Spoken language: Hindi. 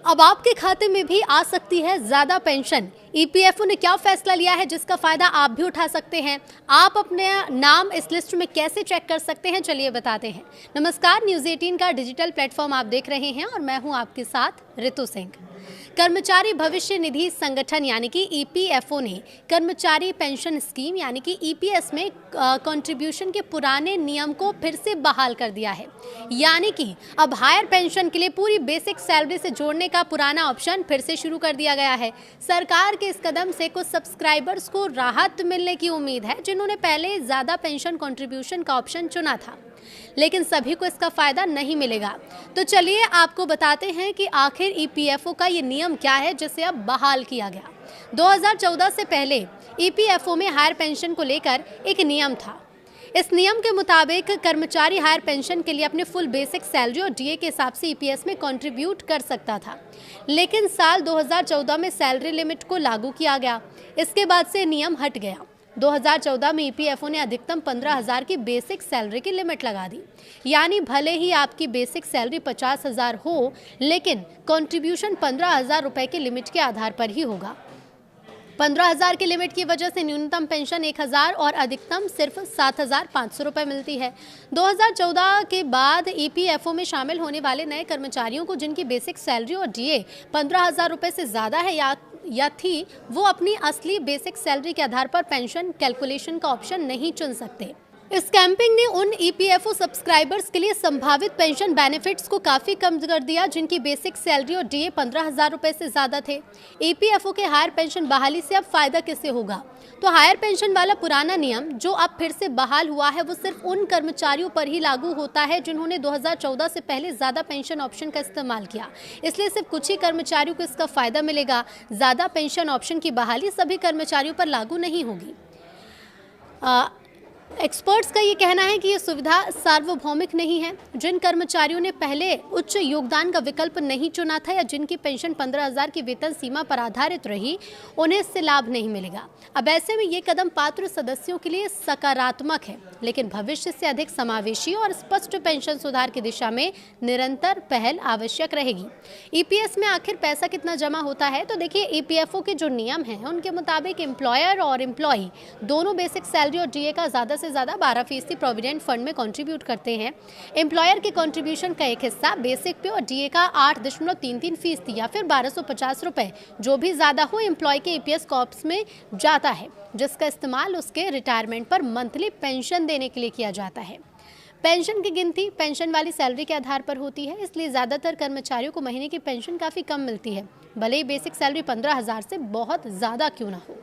अब आपके खाते में भी आ सकती है ज्यादा पेंशन। ईपीएफओ ने क्या फैसला लिया है जिसका फायदा आप भी उठा सकते हैं। आप अपने नाम इस लिस्ट में कैसे चेक कर सकते हैं, चलिए बताते हैं। नमस्कार, न्यूज़ 18 का डिजिटल प्लेटफॉर्म आप देख रहे हैं और मैं हूं आपके साथ रितु सिंह। कर्मचारी भविष्य निधि संगठन यानी कि ईपीएफओ ने कर्मचारी पेंशन स्कीम यानी कि ईपीएस में कंट्रीब्यूशन के पुराने नियम को फिर से बहाल कर दिया है। यानी कि अब हायर पेंशन के लिए पूरी बेसिक सैलरी से जोड़ने का पुराना ऑप्शन फिर से शुरू कर दिया गया है। सरकार के इस कदम से कुछ सब्सक्राइबर्स को राहत मिलने की उम्मीद है जिन्होंने पहले ज़्यादा पेंशन कंट्रीब्यूशन का ऑप्शन चुना था, लेकिन सभी को इसका फायदा नहीं मिलेगा। तो चलिए आपको बताते हैं कि आखिर ईपीएफओ का ये नियम क्या है जिसे अब बहाल किया गया। 2014 से पहले ईपीएफओ में हायर पेंशन को लेकर एक नियम था। इस नियम के मुताबिक कर्मचारी हायर पेंशन के लिए अपने फुल बेसिक सैलरी और डीए के हिसाब से ईपीएस में कंट्रीब्यूट कर सकता था, लेकिन साल 2014 में सैलरी लिमिट को लागू किया गया। इसके बाद से नियम हट गया। 2014 में ईपीएफओ ने अधिकतम 15,000 की बेसिक सैलरी की लिमिट लगा दी। यानी भले ही आपकी बेसिक सैलरी 50,000 हो, लेकिन कंट्रीब्यूशन 15,000 रुपए की लिमिट के आधार पर ही होगा। 15,000 की लिमिट की वजह से न्यूनतम पेंशन 1,000 और अधिकतम सिर्फ 7,500 रुपये मिलती है। 2014 के बाद ईपीएफओ में शामिल होने वाले नए कर्मचारियों को जिनकी बेसिक सैलरी और डीए 15,000 रुपये से ज़्यादा है या थी, वो अपनी असली बेसिक सैलरी के आधार पर पेंशन कैलकुलेशन का ऑप्शन नहीं चुन सकते। इस कैंपिंग ने उन ईपीएफओ सब्सक्राइबर्स के लिए संभावित पेंशन बेनिफिट्स को काफ़ी कम कर दिया जिनकी बेसिक सैलरी और डीए 15,000 रुपये से ज़्यादा थे। ईपीएफओ के हायर पेंशन बहाली से अब फायदा किसे होगा? तो हायर पेंशन वाला पुराना नियम जो अब फिर से बहाल हुआ है वो सिर्फ उन कर्मचारियों पर ही लागू होता है जिन्होंने 2014 से पहले ज़्यादा पेंशन ऑप्शन का इस्तेमाल किया। इसलिए सिर्फ कुछ ही कर्मचारियों को इसका फ़ायदा मिलेगा। ज़्यादा पेंशन ऑप्शन की बहाली सभी कर्मचारियों पर लागू नहीं होगी। एक्सपर्ट्स का ये कहना है कि ये सुविधा सार्वभौमिक नहीं है। जिन कर्मचारियों ने पहले उच्च योगदान का विकल्प नहीं चुना था या जिनकी पेंशन 15,000 की वेतन सीमा पर आधारित रही, उन्हें इससे लाभ नहीं मिलेगा। अब ऐसे में ये कदम पात्र सदस्यों के लिए सकारात्मक है, लेकिन भविष्य से अधिक समावेशी और स्पष्ट पेंशन सुधार की दिशा में निरंतर पहल आवश्यक रहेगी। ईपीएस में आखिर पैसा कितना जमा होता है? तो देखिए, ईपीएफओ के जो नियम हैं उनके मुताबिक एम्प्लॉयर और एम्प्लॉई दोनों बेसिक सैलरी और डीए का ज़्यादा से ज़्यादा 12% प्रोविडेंट फंड में कंट्रीब्यूट करते हैं। एम्प्लॉयर के कंट्रीब्यूशन का एक हिस्सा बेसिक पे और डीए का 8.33% या फिर 1,250 रुपये, जो भी ज़्यादा हो, एम्प्लॉय के ईपीएस कॉर्प्स में जाता है, जिसका इस्तेमाल उसके रिटायरमेंट पर मंथली पेंशन देने के लिए किया जाता है। पेंशन की गिनती पेंशन वाली सैलरी के आधार पर होती है, इसलिए ज़्यादातर कर्मचारियों को महीने की पेंशन काफ़ी कम मिलती है, भले ही बेसिक सैलरी 15,000 से बहुत ज़्यादा क्यों ना हो।